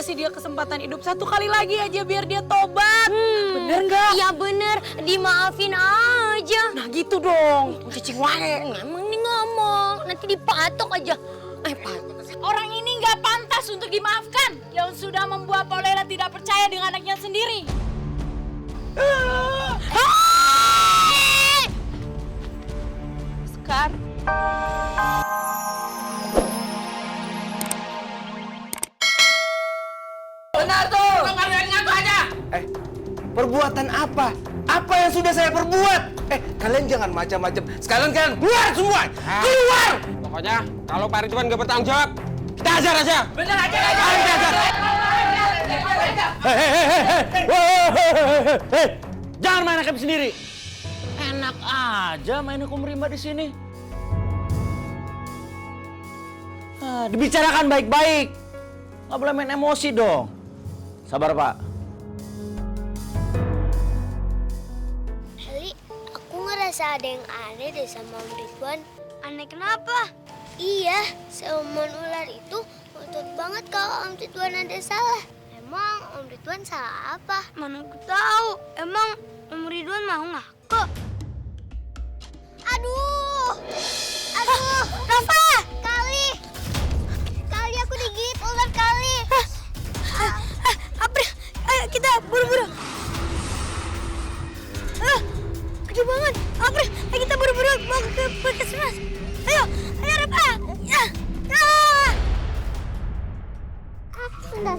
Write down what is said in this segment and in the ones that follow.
kasih dia kesempatan hidup satu kali lagi aja biar dia tobat. Bener nggak? Iya bener, dimaafin aja. Nah gitu dong, cicing wae. Emang nih ngomong, nanti dipatok aja. Orang ini nggak pantas untuk dimaafkan. Yang sudah membuat Polela tidak percaya dengan anaknya sendiri. Sekar. Benar tuh. Ngaku aja. Perbuatan apa? Apa yang sudah saya perbuat? Kalian jangan macam-macam. Sekalian kalian keluar semua. Keluar. Pokoknya kalau Pak Ridwan nggak bertanggung jawab, kita ajar aja. Bener aja. Hei, jangan main hakim sendiri. Enak aja main hukum rimba di sini. Dibicarakan baik-baik. Nggak boleh main emosi dong. Sabar, Pak. Ali, aku ngerasa ada yang aneh deh sama Om Ridwan. Aneh kenapa? Iya, seumur ular itu ngotot banget kalau Om Ridwan ada salah. Emang Om Ridwan salah apa? Mana aku tahu. Emang Om Ridwan mau ngaku? Aduh! Aduh! Rafa! Kali aku digigit ular kali. April, ayo kita buru-buru. Gede banget. April, ayo kita buru-buru mau ke puskesmas. Ayo Rafa. Bentar.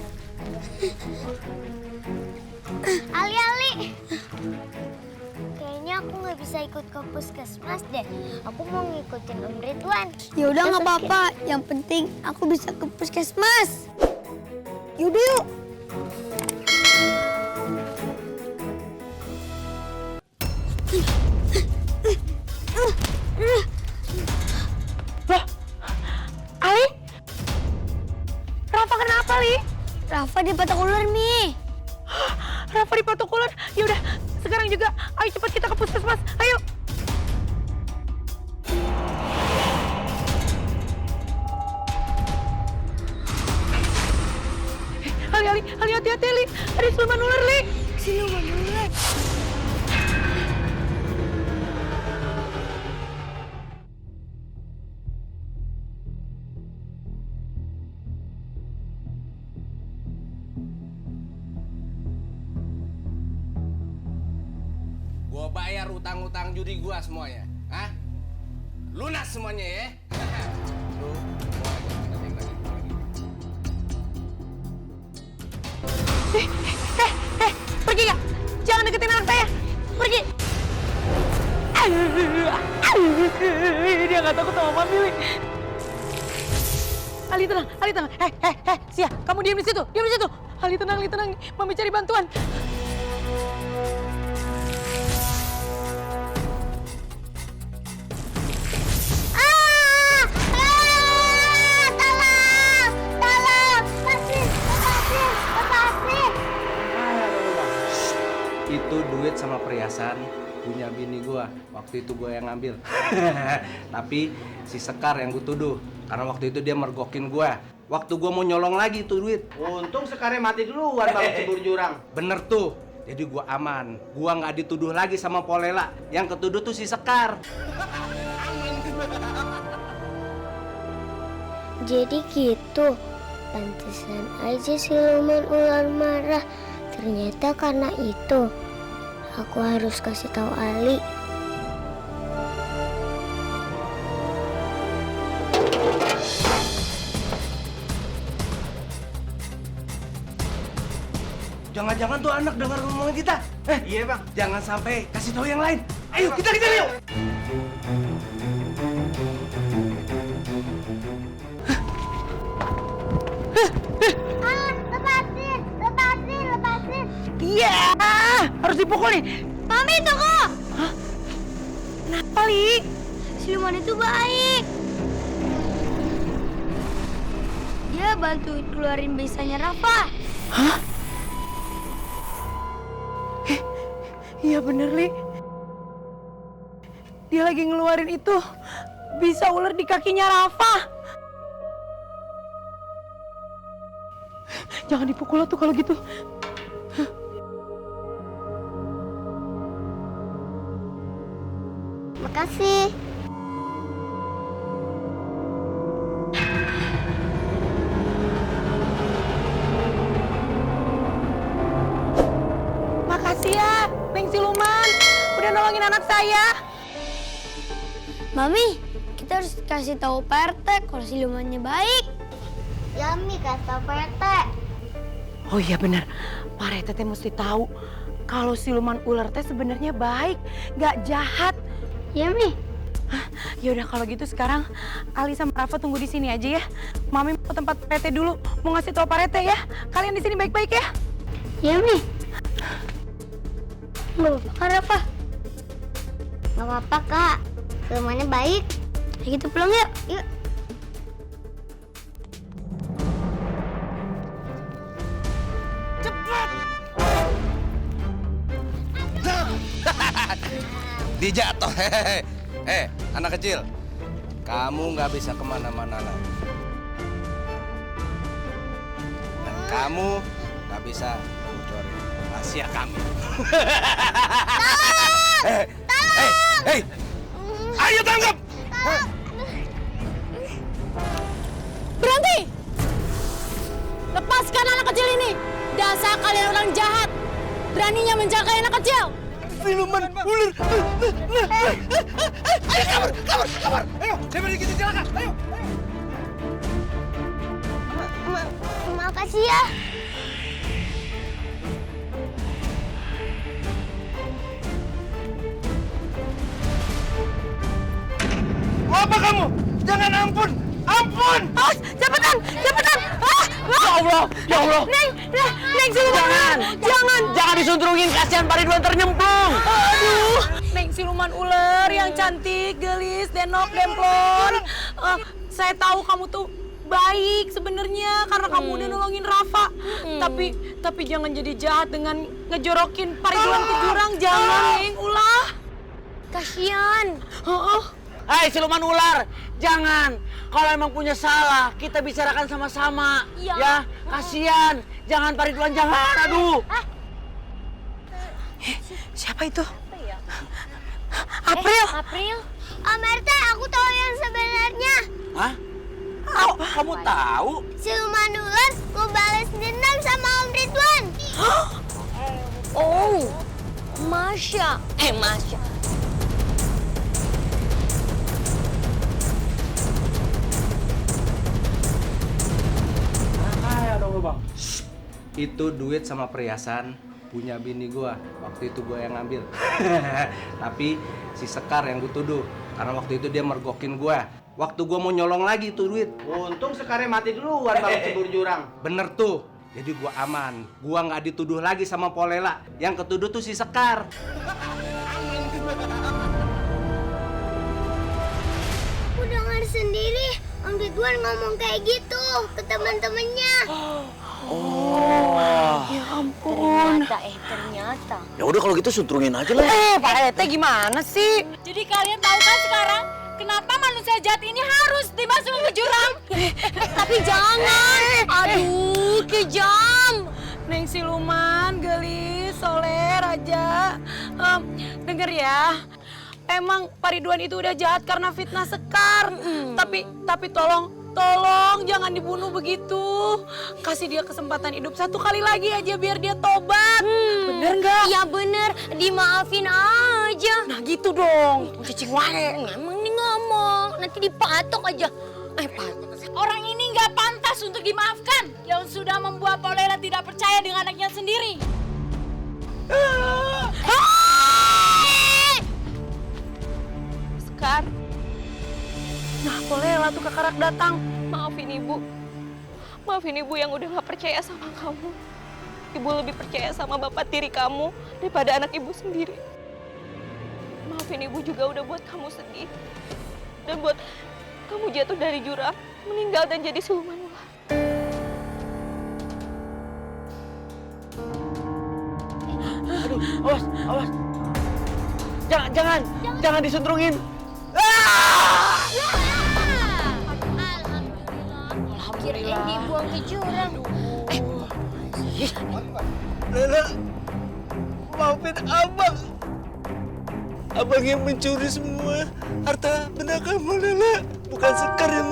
Ali. Kayaknya aku nggak bisa ikut ke puskesmas deh. Aku mau ngikutin Om Ridwan. Ya udah nggak apa-apa. Yang penting aku bisa ke puskesmas. Yaudah yuk. Loh, Ali? Rafa kenapa, Li? Rafa dipatok ular, Mi. Rafa dipatok ular. Yaudah, sekarang juga. Ayo cepat kita ke puskesmas. Ayo. Ali, hati-hati, Li. Ada siluman ular, Li. Siluman ular. Gua bayar utang-utang judi gua semuanya. Hah? Lunas semuanya ya. Lu bawa aja kita lagi. Pergi gak? Jangan deketin anak saya. Pergi. Dia gak takut sama Mami, Li. Ali tenang. Sia, kamu diam di situ. Ali tenang. Mami cari bantuan. Itu duit sama perhiasan punya bini gua. Waktu itu gua yang ngambil. Tapi si Sekar yang gua tuduh. Karena waktu itu dia mergokin gua. Waktu gua mau nyolong lagi tuh duit. Untung Sekarnya mati duluan kalau cebur jurang. Bener tuh. Jadi gua aman. Gua nggak dituduh lagi sama Polela. Yang ketuduh tuh si Sekar. Jadi gitu. Pantesan aja siluman ular marah. Ternyata karena itu. Aku harus kasih tahu Ali. Jangan-jangan tuh anak dengar omongan kita. Iya, Bang. Jangan sampai kasih tahu yang lain. Ayo kita kejar yuk. Lepasin. Iya, harus dipukul nih. Mami, tunggu. Kenapa, Li? Siluman itu baik. Dia bantuin keluarin besanya Rafa. Hah? Iya bener, Li. Dia lagi ngeluarin itu. Bisa ular di kakinya Rafa. Jangan dipukul tuh kalau gitu. Makasih. Makasih ya, Neng Siluman. Udah nolongin anak saya. Mami, kita harus kasih tahu Pak RT kalau silumannya baik. Ya, Mi, kasih tahu Pak RT. Oh iya benar, Pak RT teh mesti tahu kalau siluman ular teh sebenarnya baik, nggak jahat. Ya, Mi. Yaudah kalau gitu sekarang Ali sama Rafa tunggu di sini aja ya. Mami mau ke tempat PT dulu, mau ngasih tahu Pak RT ya. Kalian di sini baik-baik ya. Ya, Mi. Nggak apa-apa kan, Rafa? Nggak apa-apa, Kak. Silumannya baik. Ya gitu pulang yuk. Yuk. Dijatuh, hehehe. Anak kecil, kamu nggak bisa kemana-mana lagi. Dan kamu nggak bisa bocorin rahasia kami. Hei, ayo tangkap! Berhenti! Lepaskan anak kecil ini! Dasar kalian orang jahat! Beraninya menjaga anak kecil! Siluman ular! Ayo kabur! Ayo, daripada kita celaka, ayo! Makasih ya. Mau apa kamu? Jangan ampun! Ampun! Cepetan! Ya Allah! Neng Siluman! Jangan disuntrungin, kasihan Pak Ridwan ternyemplung. Aduh, Neng Siluman ular yang cantik, gelis, denok, demplon. Saya tahu kamu tuh baik sebenarnya karena kamu udah nolongin Rafa. Tapi jangan jadi jahat dengan ngejorokin Pak Ridwan ke jurang. Jangan, Neng, ulah. Kasian. Hai siluman ular, jangan. Kalau emang punya salah, kita bicarakan sama-sama. Ya, kasihan. Jangan Pak Ridwan, jangan. Aduh. Siapa itu? April. Om RT, aku tahu yang sebenarnya. Hah? Kamu tahu? Siluman ular mau balas dendam sama Om Ridwan. Oh, Masya. Itu duit sama perhiasan punya bini gua. Waktu itu gua yang ngambil. Tapi si Sekar yang gua tuduh. Karena waktu itu dia mergokin gua. Waktu gua mau nyolong lagi tuh duit. Untung Sekarnya mati duluan kalau cebur jurang. Bener tuh. Jadi gua aman. Gua nggak dituduh lagi sama Polela. Yang ketuduh tuh si Sekar. Aku dengar sendiri Om Ridwan ngomong kayak gitu ke teman-temannya. Ya ampun. Ternyata. Ya udah kalau gitu suntrungin aja lah. Pak RT gimana sih? Jadi kalian tahu kan sekarang kenapa manusia jahat ini harus dimasukin ke jurang? Tapi jangan. Aduh, kejam. Neng Siluman, gelis, soleh, raja. Denger ya. Emang Pak Ridwan itu udah jahat karena fitnah Sekar. Tapi tolong jangan dibunuh begitu. Kasih dia kesempatan hidup satu kali lagi aja biar dia tobat. Bener nggak? Ya bener, dimaafin aja. Nah gitu dong, cicing wae. Emang nih ngomong, nanti dipatok aja. Orang ini nggak pantas untuk dimaafkan. Yang sudah membuat Polela tidak percaya dengan anaknya sendiri. Sekar. Nah, Polela tuh kekarak datang. Maafin ibu yang udah gak percaya sama kamu. Ibu lebih percaya sama bapak tiri kamu daripada anak ibu sendiri. Maafin ibu juga udah buat kamu sedih. Dan buat kamu jatuh dari jurang, meninggal dan jadi siluman ular. Aduh, awas. Jangan disuntrungin. Alhamdulillah. Kirain dibuang ke jurang. Lela, maafin abang. Abang yang mencuri semua harta benda kamu, Lela. Bukan Sekar yang...